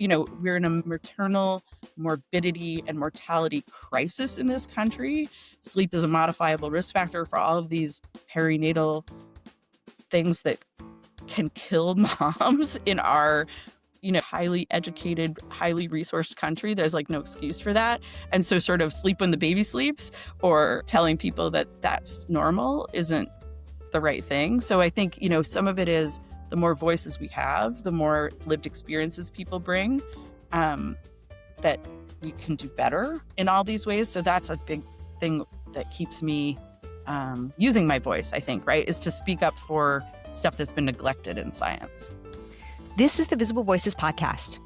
we're in a maternal morbidity and mortality crisis in this country. Sleep is a modifiable risk factor for all of these perinatal things that can kill moms in our highly educated, highly resourced country. There's like no excuse for that. And so sort of sleep when the baby sleeps or telling people that that's normal isn't the right thing. So I think, some of it is the more voices we have, the more lived experiences people bring, that we can do better in all these ways. So that's a big thing that keeps me using my voice, I think, right, is to speak up for stuff that's been neglected in science. This is the Visible Voices podcast.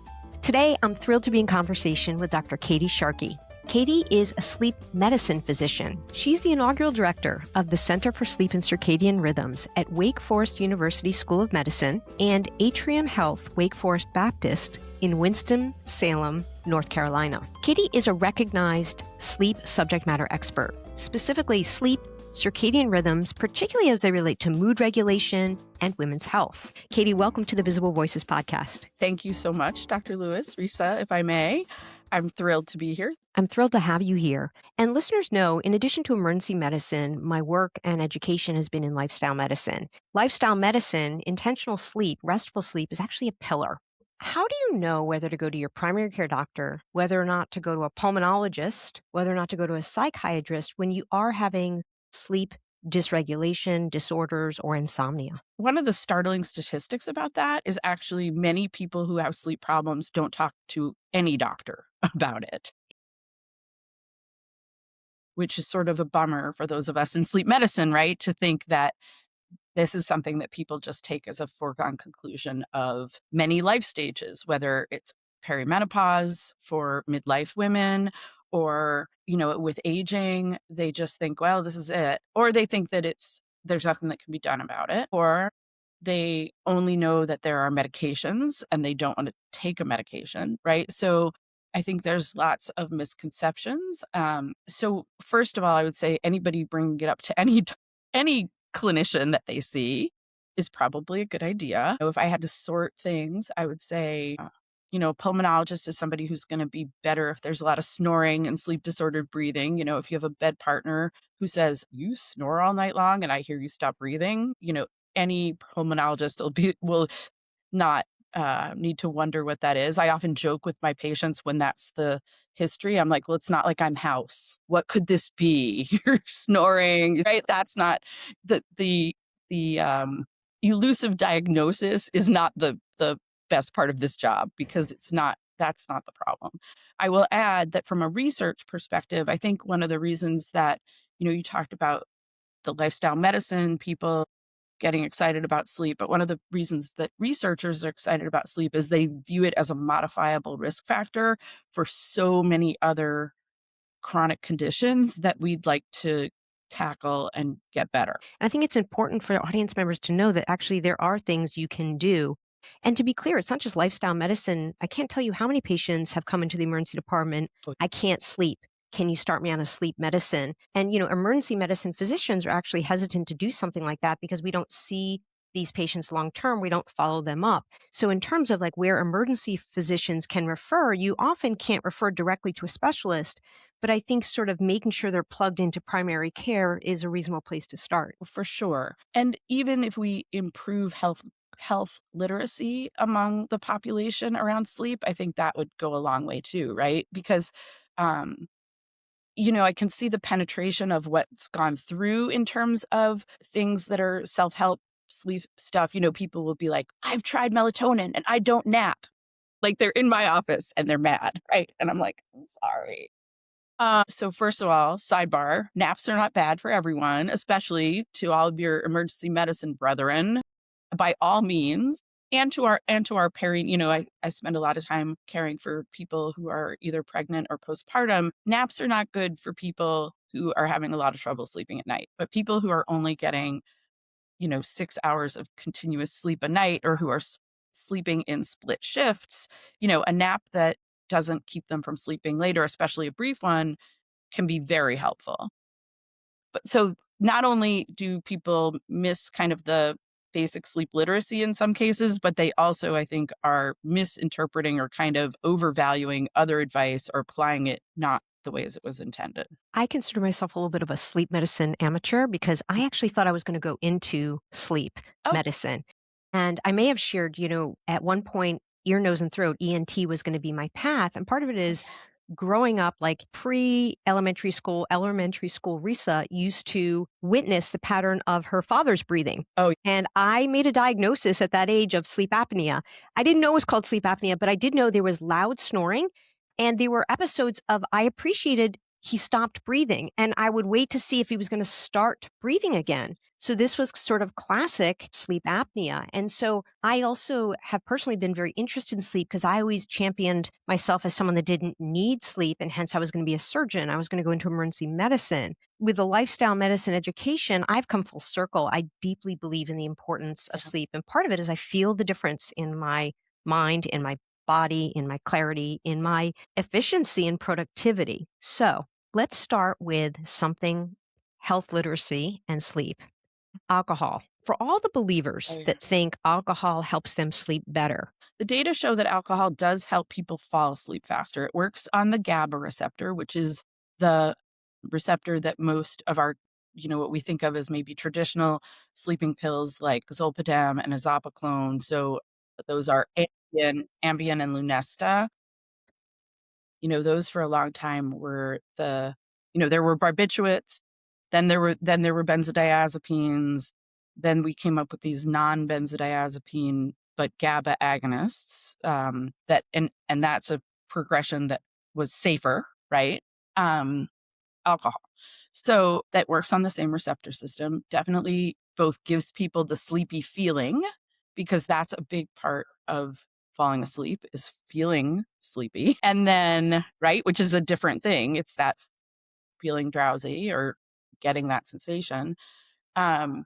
Today, I'm thrilled to be in conversation with Dr. Katie Sharkey. Katie is a sleep medicine physician. She's the inaugural director of the Center for Sleep and Circadian Rhythms at Wake Forest University School of Medicine and Atrium Health Wake Forest Baptist in Winston-Salem, North Carolina. Katie is a recognized sleep subject matter expert, specifically sleep, circadian rhythms, particularly as they relate to mood regulation and women's health. Katie, welcome to the Visible Voices podcast. Thank you so much, Dr. Lewis. Resa, if I may, I'm thrilled to be here. I'm thrilled to have you here. And listeners know, in addition to emergency medicine, my work and education has been in lifestyle medicine. Lifestyle medicine, intentional sleep, restful sleep is actually a pillar. How do you know whether to go to your primary care doctor, whether or not to go to a pulmonologist, whether or not to go to a psychiatrist when you are having sleep dysregulation, disorders, or insomnia? One of the startling statistics about that is actually many people who have sleep problems don't talk to any doctor about it, which is sort of a bummer for those of us in sleep medicine, right? To think that this is something that people just take as a foregone conclusion of many life stages, whether it's perimenopause for midlife women or, with aging, they just think, well, this is it. Or they think that there's nothing that can be done about it. Or they only know that there are medications and they don't want to take a medication, right? So I think there's lots of misconceptions. So first of all, I would say anybody bringing it up to any clinician that they see is probably a good idea. If I had to sort things, I would say, a pulmonologist is somebody who's going to be better if there's a lot of snoring and sleep disordered breathing. If you have a bed partner who says, you snore all night long and I hear you stop breathing, any pulmonologist will not need to wonder what that is. I often joke with my patients when that's the history. I'm like, well, it's not like I'm house. What could this be? You're snoring, right? That's not the elusive diagnosis is not the best part of this job, because that's not the problem. I will add that from a research perspective, I think one of the reasons that, you talked about the lifestyle medicine, people getting excited about sleep, but one of the reasons that researchers are excited about sleep is they view it as a modifiable risk factor for so many other chronic conditions that we'd like to tackle and get better. I think it's important for audience members to know that actually there are things you can do. And to be clear, it's not just lifestyle medicine. I can't tell you how many patients have come into the emergency department. I can't sleep. Can you start me on a sleep medicine? And, emergency medicine physicians are actually hesitant to do something like that because we don't see these patients long term. We don't follow them up. So in terms of like where emergency physicians can refer, you often can't refer directly to a specialist. But I think sort of making sure they're plugged into primary care is a reasonable place to start. For sure. And even if we improve health literacy among the population around sleep, I think that would go a long way too, right? Because, I can see the penetration of what's gone through in terms of things that are self-help sleep stuff. People will be like, I've tried melatonin and I don't nap. Like they're in my office and they're mad, right? And I'm like, I'm sorry. So first of all, sidebar, naps are not bad for everyone, especially to all of your emergency medicine brethren. By all means, and to our I spend a lot of time caring for people who are either pregnant or postpartum. Naps are not good for people who are having a lot of trouble sleeping at night, but people who are only getting, 6 hours of continuous sleep a night, or who are sleeping in split shifts, a nap that doesn't keep them from sleeping later, especially a brief one, can be very helpful. But so not only do people miss kind of the basic sleep literacy in some cases, but they also, I think, are misinterpreting or kind of overvaluing other advice or applying it not the ways it was intended. I consider myself a little bit of a sleep medicine amateur because I actually thought I was going to go into sleep Oh, medicine. And I may have shared, at one point, ear, nose, and throat, ENT was going to be my path. And part of it oh is growing up, like elementary school, Resa used to witness the pattern of her father's breathing. yeah. Oh, And I made a diagnosis at that age of sleep apnea. I didn't know it was called sleep apnea, but I did know there was loud snoring. And there were episodes of I appreciated he stopped breathing and I would wait to see if he was going to start breathing again. So this was sort of classic sleep apnea. And so I also have personally been very interested in sleep because I always championed myself as someone that didn't need sleep. And hence I was going to be a surgeon. I was going to go into emergency medicine. With the lifestyle medicine education, I've come full circle. I deeply believe in the importance of yeah. sleep. And part of it is I feel the difference in my mind, in my body, in my clarity, in my efficiency and productivity. So let's start with something health literacy and sleep. Alcohol. For all the Oh, believers yeah. that think alcohol helps them sleep better, The data show that alcohol does help people fall asleep faster. It works on the GABA receptor, which is the receptor that most of our, what we think of as maybe traditional sleeping pills like zolpidem and azopiclone. So those are Ambien and Lunesta. Those for a long time were there were barbiturates, then there were benzodiazepines, then we came up with these non-benzodiazepine but GABA agonists, and that's a progression that was safer, right? Um, Alcohol. So that works on the same receptor system. Definitely both gives people the sleepy feeling because that's a big part of falling asleep is feeling sleepy. And then, right, which is a different thing. It's that feeling drowsy or getting that sensation. Um,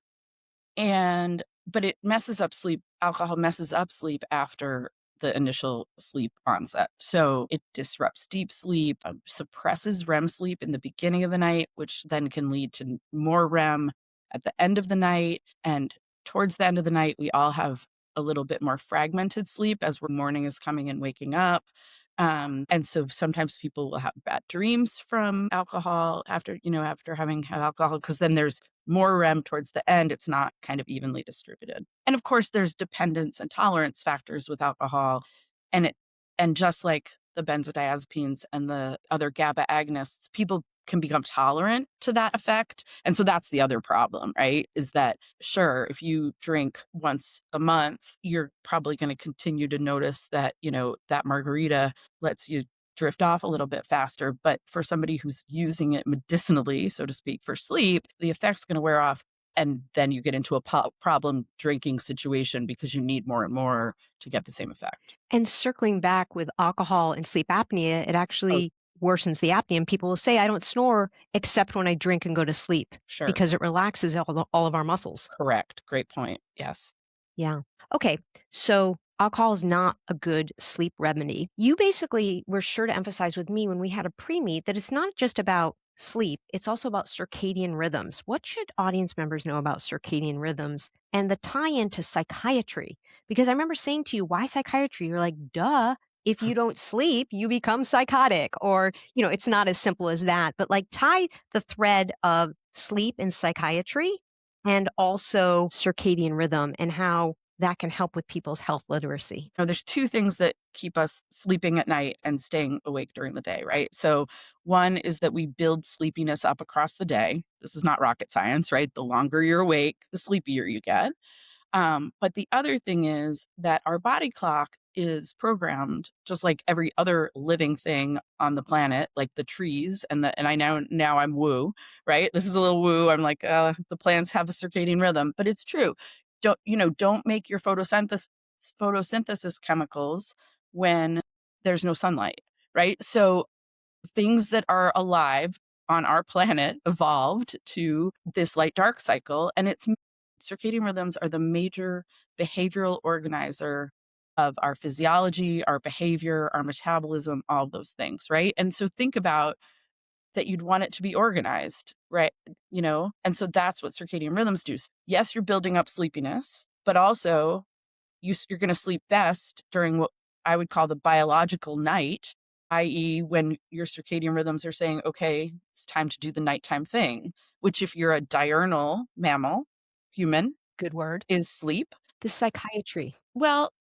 but it messes up sleep. Alcohol messes up sleep after the initial sleep onset. So it disrupts deep sleep, suppresses REM sleep in the beginning of the night, which then can lead to more REM at the end of the night. And towards the end of the night, we all have a little bit more fragmented sleep as morning is coming and waking up. And so sometimes people will have bad dreams from alcohol after having had alcohol, because then there's more REM towards the end. It's not kind of evenly distributed. And of course, there's dependence and tolerance factors with alcohol. And just like the benzodiazepines and the other GABA agonists, people can become tolerant to that effect. And so that's the other problem, right? Is that, sure, if you drink once a month, you're probably going to continue to notice that, that margarita lets you drift off a little bit faster. But for somebody who's using it medicinally, so to speak, for sleep, the effect's going to wear off. And then you get into a problem drinking situation because you need more and more to get the same effect. and circling back with alcohol and sleep apnea, it Oh, actually worsens the apnea. And people will say, I don't snore except when I drink and go to sleep sure. because it relaxes all of our muscles. Correct. Great point. Yes. Yeah. Okay. So alcohol is not a good sleep remedy. You basically were sure to emphasize with me when we had a pre-meet that it's not just about sleep, it's also about circadian rhythms. What should audience members know about circadian rhythms and the tie into psychiatry? Because I remember saying to you, why psychiatry? You're like, duh. If you don't sleep, you become psychotic. Or, it's not as simple as that. But like tie the thread of sleep and psychiatry and also circadian rhythm and how that can help with people's health literacy. Now, there's two things that keep us sleeping at night and staying awake during the day, right? So one is that we build sleepiness up across the day. This is not rocket science, right? The longer you're awake, the sleepier you get. But the other thing is that our body clock is programmed just like every other living thing on the planet, like the trees and I now I'm woo, right? This is a little woo. I'm like, the plants have a circadian rhythm, but it's true. Don't make your photosynthesis chemicals when there's no sunlight, right? So things that are alive on our planet evolved to this light dark cycle, and it's circadian rhythms are the major behavioral organizer of our physiology, our behavior, our metabolism, all of those things, right? And so think about that you'd want it to be organized, right? And so that's what circadian rhythms do. Yes, you're building up sleepiness, But also, you're going to sleep best during what I would call the biological night, i.e., when your circadian rhythms are saying, okay, it's time to do the nighttime thing, which, if you're a diurnal mammal, human, Good word. is sleep. The psychiatry. Well,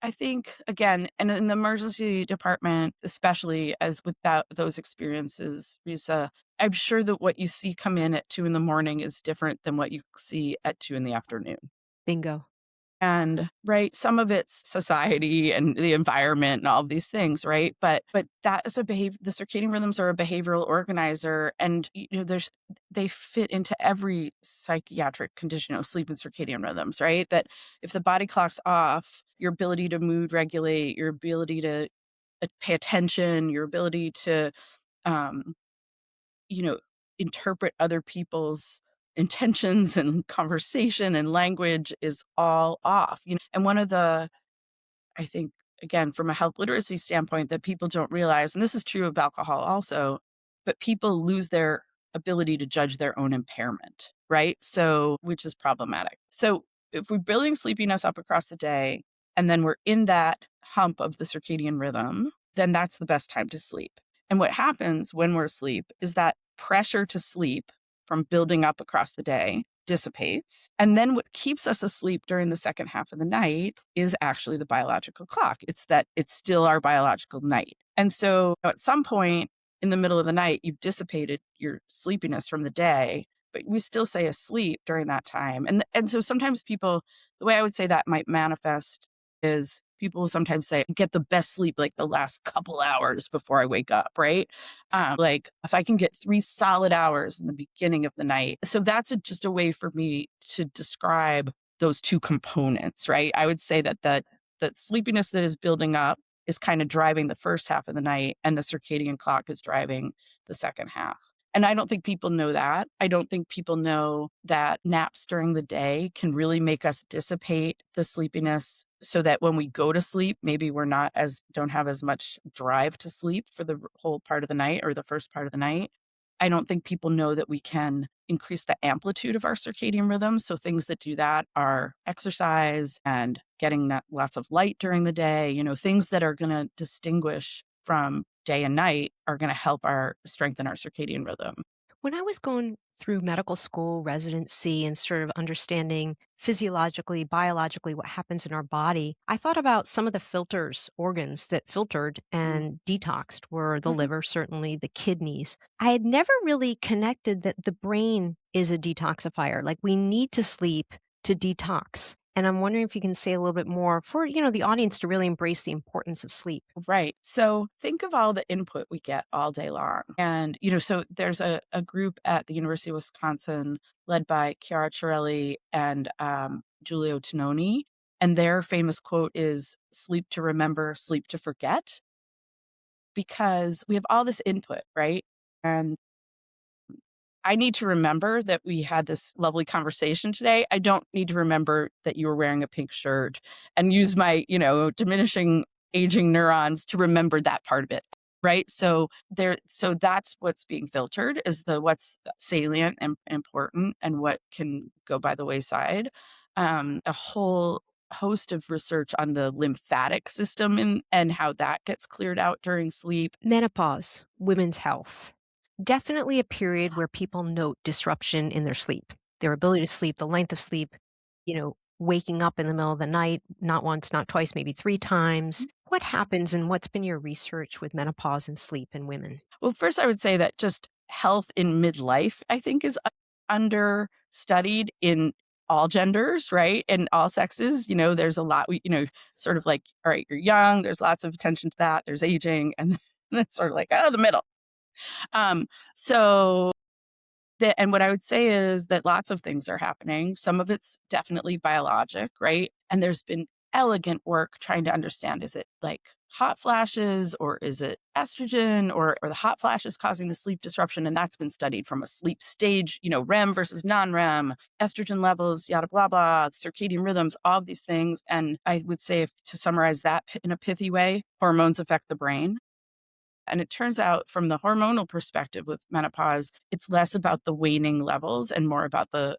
I think, again, and in the emergency department, especially as with those experiences, Risa, I'm sure that what you see come in at 2 in the morning is different than what you see at 2 in the afternoon. Bingo. And right, some of it's society and the environment and all of these things, right? But that is the circadian rhythms are a behavioral organizer, and they fit into every psychiatric condition of sleep and circadian rhythms, right? That if the body clock's off, your ability to mood regulate, your ability to pay attention, your ability to um, you know, interpret other people's intentions and conversation and language is all off. And one of the, I think, again, from a health literacy standpoint, that people don't realize, and this is true of alcohol also, but people lose their ability to judge their own impairment, right? So, which is problematic. So, if we're building sleepiness up across the day, and then we're in that hump of the circadian rhythm, then that's the best time to sleep. And what happens when we're asleep is that pressure to sleep from building up across the day dissipates. And then what keeps us asleep during the second half of the night is actually the biological clock. It's that it's still our biological night. And so at some point in the middle of the night, you've dissipated your sleepiness from the day, but we still stay asleep during that time. And so sometimes people, the way I would say that might manifest is people will sometimes say, get the best sleep like the last couple hours before I wake up, right? Like if I can get 3 solid hours in the beginning of the night. So that's just a way for me to describe those two components, right? I would say that sleepiness that is building up is kind of driving the first half of the night, and the circadian clock is driving the second half. And I don't think people know that. I don't think people know that naps during the day can really make us dissipate the sleepiness so that when we go to sleep, maybe don't have as much drive to sleep for the whole part of the night or the first part of the night. I don't think people know that we can increase the amplitude of our circadian rhythm. So things that do that are exercise and getting lots of light during the day, things that are going to distinguish from day and night are going to help strengthen our circadian rhythm. When I was going through medical school, residency, and sort of understanding physiologically, biologically what happens in our body, I thought about some of the organs that filtered and detoxed were the Mhm. liver, certainly the kidneys. I had never really connected that the brain is a detoxifier. Like we need to sleep to detox. And I'm wondering if you can say a little bit more for, the audience to really embrace the importance of sleep. Right. So think of all the input we get all day long. And, so there's a group at the University of Wisconsin led by Chiara Chiarelli and Giulio Tononi. And their famous quote is sleep to remember, sleep to forget, because we have all this input, right? And I need to remember that we had this lovely conversation today. I don't need to remember that you were wearing a pink shirt and use my, diminishing aging neurons to remember that part of it. Right. So that's what's being filtered is what's salient and important and what can go by the wayside. A whole host of research on the lymphatic system and how that gets cleared out during sleep. Menopause, women's health. Definitely a period where people note disruption in their sleep, their ability to sleep, the length of sleep, waking up in the middle of the night, not once, not twice, maybe 3 times. What happens and what's been your research with menopause and sleep in women? Well, first, I would say that just health in midlife, I think, is understudied in all genders, right? And all sexes. There's a lot, sort of like, all right, you're young, there's lots of attention to that, there's aging, and then it's sort of like, oh, the middle. So and what I would say is that lots of things are happening. Some of it's definitely biologic, right? And there's been elegant work trying to understand, is it like hot flashes or is it estrogen or the hot flashes causing the sleep disruption? And that's been studied from a sleep stage, REM versus non-REM, estrogen levels, yada, blah, blah, circadian rhythms, all of these things. And I would say, to summarize that in a pithy way, hormones affect the brain. And it turns out from the hormonal perspective with menopause, it's less about the waning levels and more about the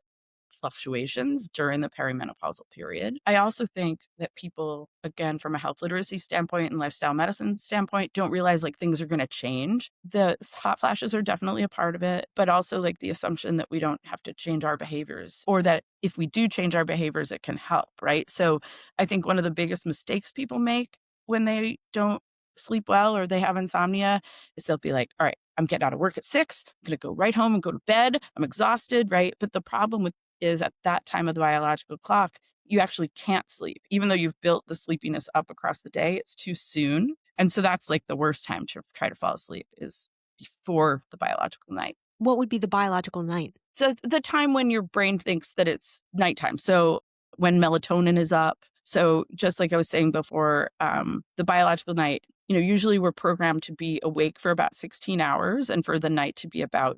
fluctuations during the perimenopausal period. I also think that people, again, from a health literacy standpoint and lifestyle medicine standpoint, don't realize like things are going to change. The hot flashes are definitely a part of it, but also like the assumption that we don't have to change our behaviors, or that if we do change our behaviors, it can help, right? So I think one of the biggest mistakes people make when they don't sleep well or they have insomnia is they'll be like, all right, I'm getting out of work at 6. I'm going to go right home and go to bed. I'm exhausted, right? But the problem with is at that time of the biological clock, you actually can't sleep. Even though you've built the sleepiness up across the day, it's too soon. And so that's like the worst time to try to fall asleep is before the biological night. What would be the biological night? So the time when your brain thinks that it's nighttime. So when melatonin is up. So just like I was saying before, the biological night, usually we're programmed to be awake for about 16 hours and for the night to be about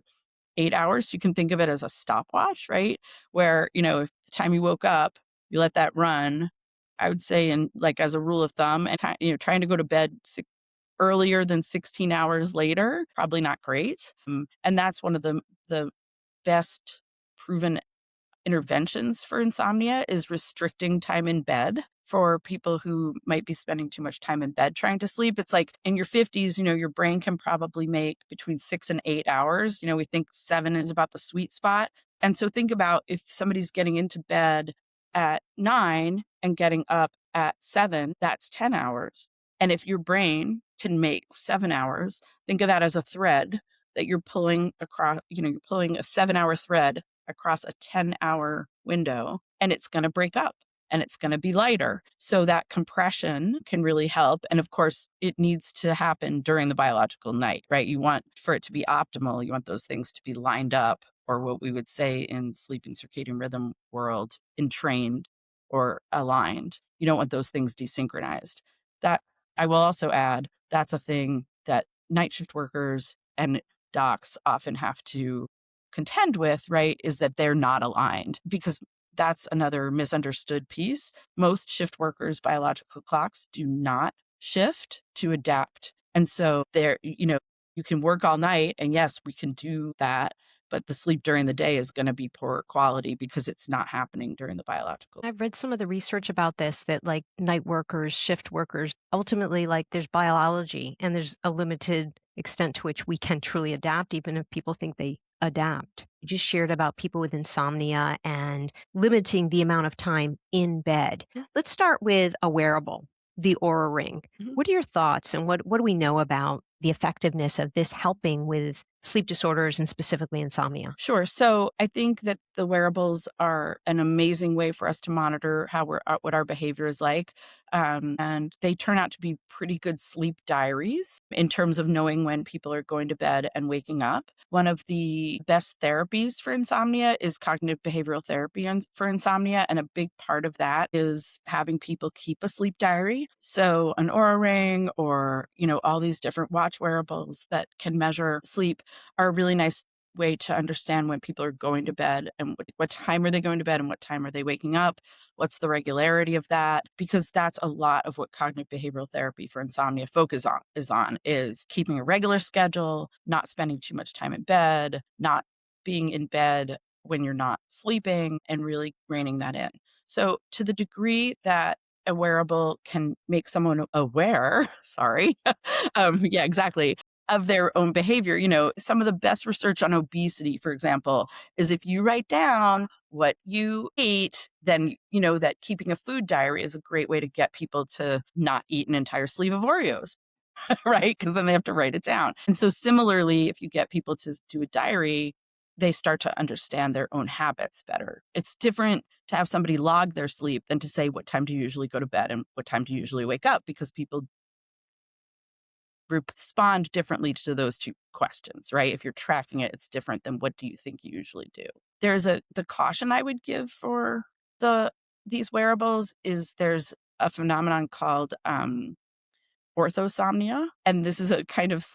8 hours. You can think of it as a stopwatch, right? Where, if the time you woke up, you let that run, I would say, and like as a rule of thumb, and trying to go to bed earlier than 16 hours later, probably not great. And that's one of the best proven interventions for insomnia is restricting time in bed for people who might be spending too much time in bed trying to sleep. It's like in your 50s, your brain can probably make between 6 and 8 hours. We think 7 is about the sweet spot. And so think about if somebody's getting into bed at 9 and getting up at 7, that's 10 hours. And if your brain can make 7 hours, think of that as a thread that you're pulling across, you're pulling a 7-hour thread across a 10-hour window, and it's going to break up and it's going to be lighter. So that compression can really help. And of course, it needs to happen during the biological night, right? You want for it to be optimal, you want those things to be lined up, or what we would say in sleep and circadian rhythm world, entrained or aligned. You don't want those things desynchronized. That I will also add, that's a thing that night shift workers and docs often have to contend with, right, is that they're not aligned, because that's another misunderstood piece. Most shift workers' biological clocks do not shift to adapt. And so you can work all night, and yes, we can do that, but the sleep during the day is going to be poor quality because it's not happening during the biological. I've read some of the research about this, that like night workers, shift workers, ultimately, like there's biology and there's a limited extent to which we can truly adapt, even if people think they adapt. You just shared about people with insomnia and limiting the amount of time in bed. Let's start with a wearable, the Oura ring. What are your thoughts, and what do we know about the effectiveness of this helping with sleep disorders and specifically insomnia? Sure. So I think that the wearables are an amazing way for us to monitor what our behavior is like. And they turn out to be pretty good sleep diaries in terms of knowing when people are going to bed and waking up. One of the best therapies for insomnia is cognitive behavioral therapy for insomnia. And a big part of that is having people keep a sleep diary. So an Oura ring or, all these different watch wearables that can measure sleep are a really nice way to understand when people are going to bed and what time are they going to bed and what time are they waking up, what's the regularity of that, because that's a lot of what cognitive behavioral therapy for insomnia is keeping a regular schedule, not spending too much time in bed, not being in bed when you're not sleeping, and really reining that in. So to the degree that a wearable can make someone aware, yeah, exactly, of their own behavior. Some of the best research on obesity, for example, is if you write down what you eat, then that keeping a food diary is a great way to get people to not eat an entire sleeve of Oreos, right? Because then they have to write it down. And so similarly, if you get people to do a diary, they start to understand their own habits better. It's different to have somebody log their sleep than to say, what time do you usually go to bed and what time do you usually wake up? Because people respond differently to those two questions, right? If you're tracking it, it's different than what do you think you usually do. The caution I would give for these wearables is there's a phenomenon called orthosomnia, and this is a kind of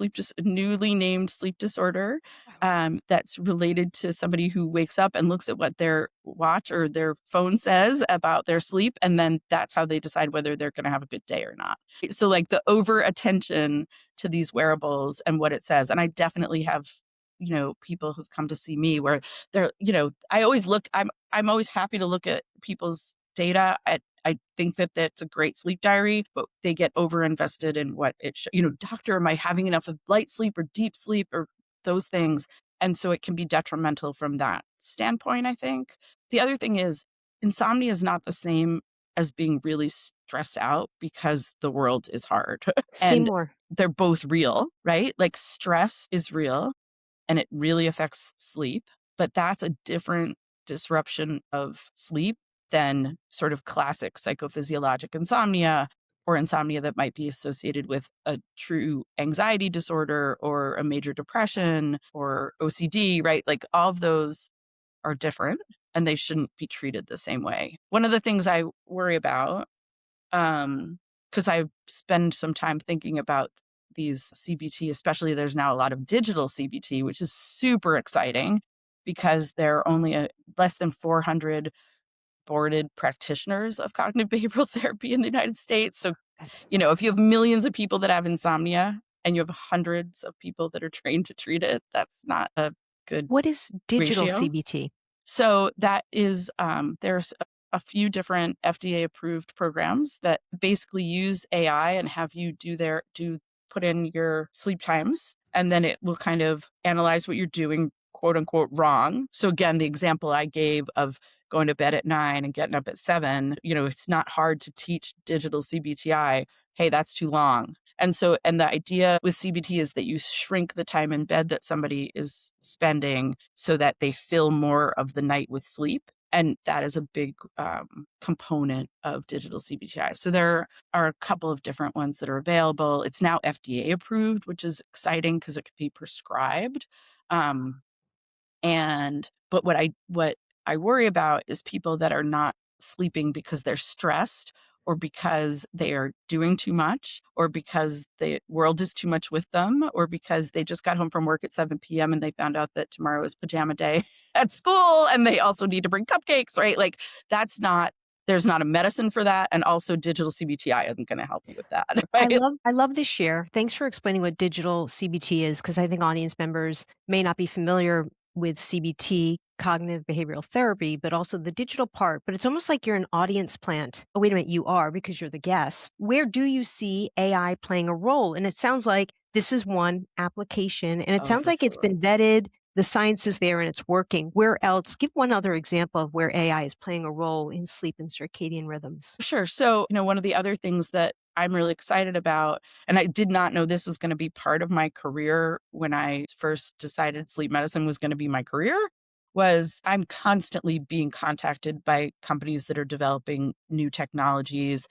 newly named sleep disorder that's related to somebody who wakes up and looks at what their watch or their phone says about their sleep, and then that's how they decide whether they're going to have a good day or not. So like the over attention to these wearables and what it says, and I definitely have people who've come to see me where they're, I'm always happy to look at people's data. I think that that's a great sleep diary, but they get overinvested in what doctor, am I having enough of light sleep or deep sleep or those things? And so it can be detrimental from that standpoint, I think. The other thing is insomnia is not the same as being really stressed out because the world is hard. Say And more. they're both real, right? Like stress is real and it really affects sleep, but that's a different disruption of sleep than sort of classic psychophysiologic insomnia or insomnia that might be associated with a true anxiety disorder or a major depression or OCD, right? Like all of those are different and they shouldn't be treated the same way. One of the things I worry about, because I spend some time thinking about these CBT, especially there's now a lot of digital CBT, which is super exciting because there are only less than 400 boarded practitioners of cognitive behavioral therapy in the United States. So, if you have millions of people that have insomnia and you have hundreds of people that are trained to treat it, that's not a good What is digital ratio. CBT? So that is, there's a few different FDA approved programs that basically use AI and have you put in your sleep times, and then it will kind of analyze what you're doing, quote unquote, wrong. So again, the example I gave of going to bed at 9 and getting up at 7, it's not hard to teach digital CBTI, hey, that's too long. And the idea with CBT is that you shrink the time in bed that somebody is spending so that they fill more of the night with sleep. And that is a big component of digital CBTI. So there are a couple of different ones that are available. It's now FDA approved, which is exciting because it can be prescribed. But what I worry about is people that are not sleeping because they're stressed or because they are doing too much or because the world is too much with them or because they just got home from work at 7 p.m. and they found out that tomorrow is pajama day at school and they also need to bring cupcakes, right? Like there's not a medicine for that. And also digital CBTI isn't going to help you with that, right? I love this share. Thanks for explaining what digital CBT is, because I think audience members may not be familiar with CBT, cognitive behavioral therapy, but also the digital part. But it's almost like you're an audience plant. Oh, wait a minute, you are because you're the guest. Where do you see AI playing a role? And it sounds like this is one application, and it sounds For like it's sure. been vetted. The science is there and it's working. Where else? Give one other example of where AI is playing a role in sleep and circadian rhythms. Sure. So, one of the other things that I'm really excited about, and I did not know this was going to be part of my career when I first decided sleep medicine was going to be my career, was I'm constantly being contacted by companies that are developing new technologies.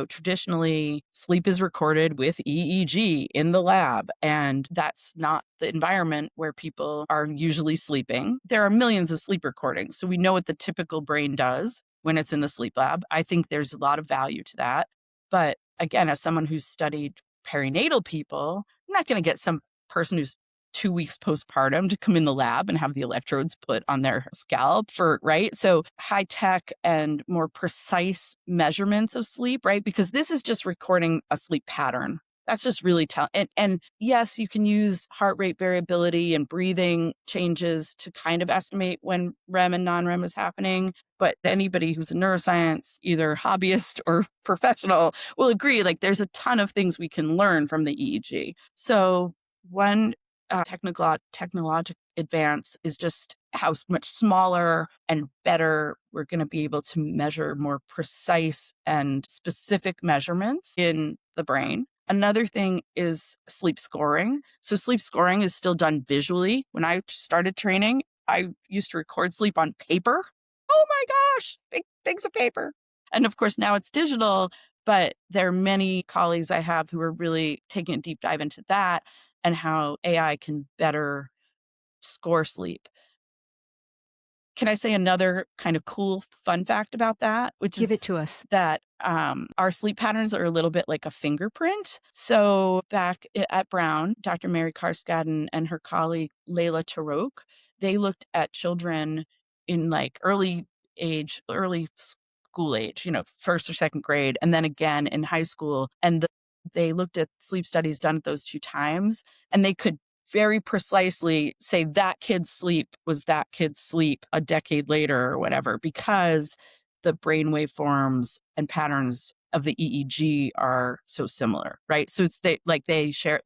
Traditionally, sleep is recorded with EEG in the lab, and that's not the environment where people are usually sleeping. There are millions of sleep recordings, so we know what the typical brain does when it's in the sleep lab. I think there's a lot of value to that. But again, as someone who's studied perinatal people, I'm not going to get some person who's 2 weeks postpartum to come in the lab and have the electrodes put on their scalp right? So high tech and more precise measurements of sleep, right? Because this is just recording a sleep pattern. That's just really and yes, you can use heart rate variability and breathing changes to kind of estimate when REM and non-REM is happening. But anybody who's a neuroscience, either hobbyist or professional, will agree, like there's a ton of things we can learn from the EEG. So one technological advance is just how much smaller and better we're going to be able to measure more precise and specific measurements in the brain. Another thing is sleep scoring. So sleep scoring is still done visually. When I started training, I used to record sleep on paper. Oh my gosh, big things of paper. And of course, now it's digital, but there are many colleagues I have who are really taking a deep dive into that and how AI can better score sleep. Can I say another kind of cool fun fact about that? Which Give it is to us. that our sleep patterns are a little bit like a fingerprint. So back at Brown, Dr. Mary Carskadden and her colleague Layla Tarouk, they looked at children in like early school age, first or second grade, and then again in high school. And they looked at sleep studies done at those two times, and they could very precisely say that kid's sleep was that kid's sleep a decade later or whatever, because the brain waveforms and patterns of the EEG are so similar, right? So it's they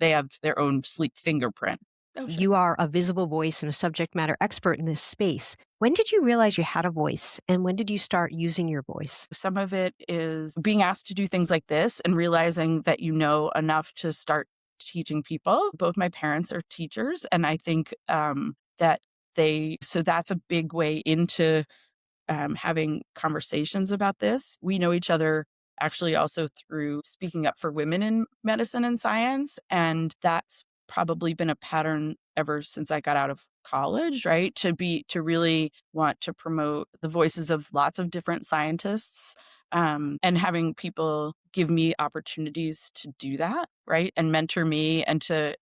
have their own sleep fingerprint. Oh, sure. You are a visible voice and a subject matter expert in this space. When did you realize you had a voice, and when did you start using your voice? Some of it is being asked to do things like this and realizing that you know enough to start teaching people. Both my parents are teachers, and I think so that's a big way into having conversations about this. We know each other actually also through speaking up for women in medicine and science. And that's probably been a pattern ever since I got out of college, right? To really want to promote the voices of lots of different scientists, and having people give me opportunities to do that, right? And mentor me and to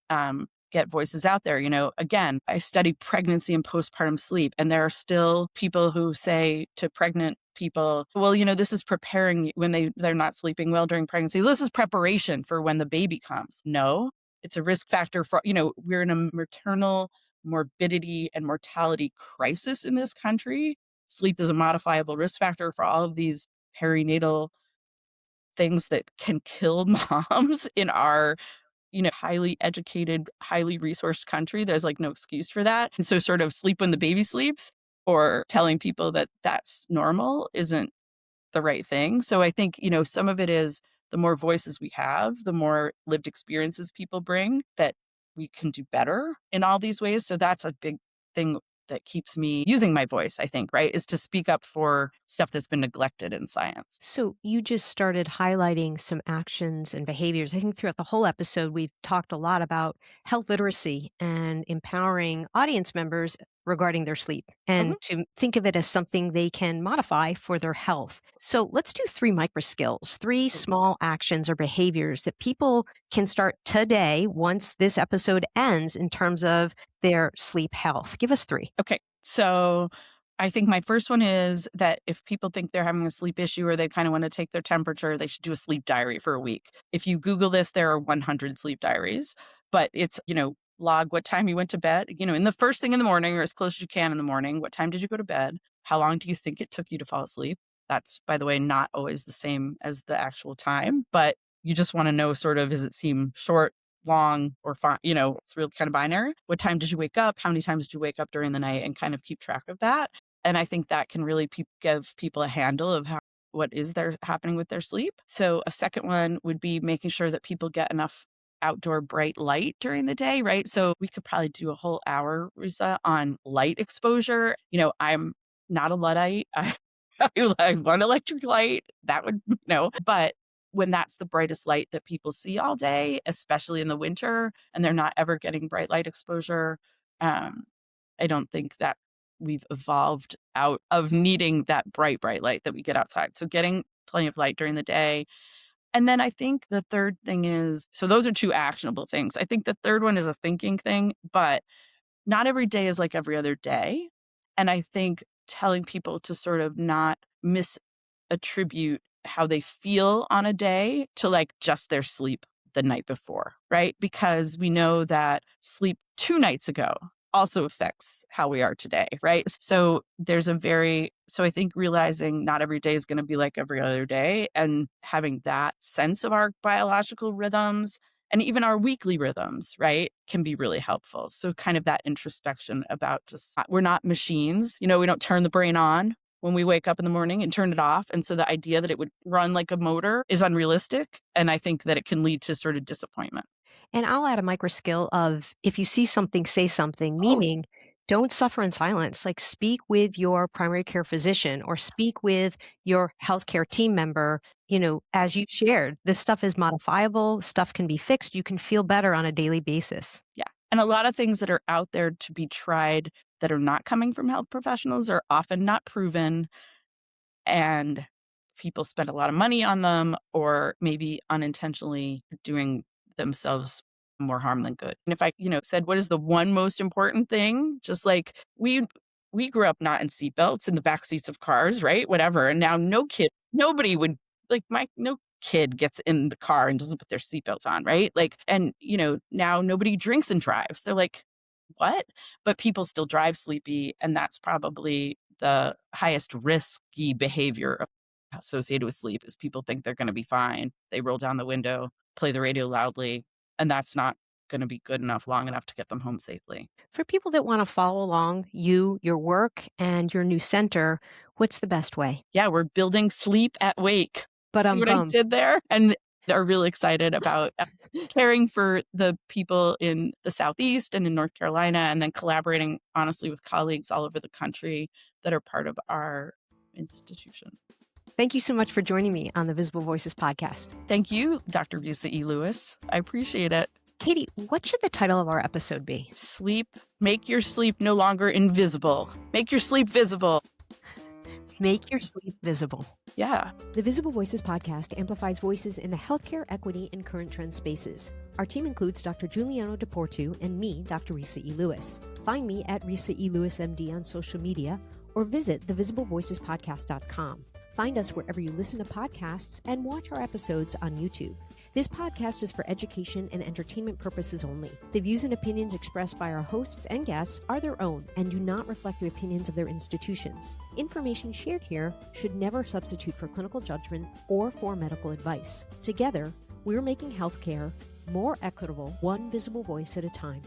get voices out there. Again, I study pregnancy and postpartum sleep, and there are still people who say to pregnant people, well, this is preparing when they're not sleeping well during pregnancy. This is preparation for when the baby comes. No, it's a risk factor for, we're in a maternal morbidity and mortality crisis in this country. Sleep is a modifiable risk factor for all of these perinatal things that can kill moms in our highly educated, highly resourced country. There's no excuse for that. And so sort of sleep when the baby sleeps or telling people that that's normal isn't the right thing. So I think, some of it is the more voices we have, the more lived experiences people bring, that we can do better in all these ways. So that's a big thing that keeps me using my voice, I think, right, is to speak up for stuff that's been neglected in science. So you just started highlighting some actions and behaviors. I think throughout the whole episode, we've talked a lot about health literacy and empowering audience members regarding their sleep and to think of it as something they can modify for their health. So let's do 3 microskills, 3 small actions or behaviors that people can start today once this episode ends in terms of their sleep health. Give us 3. Okay. So I think my first one is that if people think they're having a sleep issue or they kind of want to take their temperature, they should do a sleep diary for a week. If you Google this, there are 100 sleep diaries, but it's, log what time you went to bed, in the first thing in the morning or as close as you can in the morning. What time did you go to bed? How long do you think it took you to fall asleep? That's, by the way, not always the same as the actual time, but you just want to know sort of, does it seem short, long, or fine? It's really kind of binary. What time did you wake up? How many times did you wake up during the night? And kind of keep track of that. And I think that can really give people a handle of what is happening with their sleep. So a second one would be making sure that people get enough outdoor bright light during the day, right? So we could probably do a whole hour, Resa, on light exposure. I'm not a Luddite. I want electric light. That would, but when that's the brightest light that people see all day, especially in the winter, and they're not ever getting bright light exposure, I don't think that we've evolved out of needing that bright light that we get outside. So getting plenty of light during the day. And then I think the third thing is, so those are 2 actionable things. I think the third one is a thinking thing, but not every day is like every other day. And I think telling people to sort of not misattribute how they feel on a day to just their sleep the night before, right? Because we know that sleep 2 nights ago also affects how we are today, right? So I think realizing not every day is going to be like every other day, and having that sense of our biological rhythms and even our weekly rhythms, right, can be really helpful. So kind of that introspection about just, we're not machines, we don't turn the brain on when we wake up in the morning and turn it off. And so the idea that it would run like a motor is unrealistic. And I think that it can lead to sort of disappointment. And I'll add a micro skill of if you see something, say something, meaning don't suffer in silence. Speak with your primary care physician or speak with your healthcare team member. As you shared, this stuff is modifiable, stuff can be fixed. You can feel better on a daily basis. Yeah. And a lot of things that are out there to be tried that are not coming from health professionals are often not proven. And people spend a lot of money on them, or maybe unintentionally doing themselves more harm than good. And if I, said, what is the one most important thing? Just we grew up not in seatbelts in the back seats of cars, right? Whatever. And now nobody would no kid gets in the car and doesn't put their seatbelt on, right? Like, and, now nobody drinks and drives. They're like, what? But people still drive sleepy. And that's probably the highest risky behavior associated with sleep is people think they're going to be fine. They roll down the window, play the radio loudly, and that's not going to be good enough, long enough to get them home safely. For people that want to follow along you, your work, and your new center, what's the best way? Yeah, we're building sleep at wake. But See what I did there? And are really excited about caring for the people in the Southeast and in North Carolina, and then collaborating, honestly, with colleagues all over the country that are part of our institution. Thank you so much for joining me on the Visible Voices podcast. Thank you, Dr. Resa E. Lewis. I appreciate it. Katie, what should the title of our episode be? Sleep. Make your sleep no longer invisible. Make your sleep visible. Make your sleep visible. Yeah. The Visible Voices podcast amplifies voices in the healthcare, equity, and current trend spaces. Our team includes Dr. Giuliano DePortu and me, Dr. Resa E. Lewis. Find me at Resa E. Lewis MD on social media or visit thevisiblevoicespodcast.com. Find us wherever you listen to podcasts and watch our episodes on YouTube. This podcast is for education and entertainment purposes only. The views and opinions expressed by our hosts and guests are their own and do not reflect the opinions of their institutions. Information shared here should never substitute for clinical judgment or for medical advice. Together, we're making healthcare more equitable, one visible voice at a time.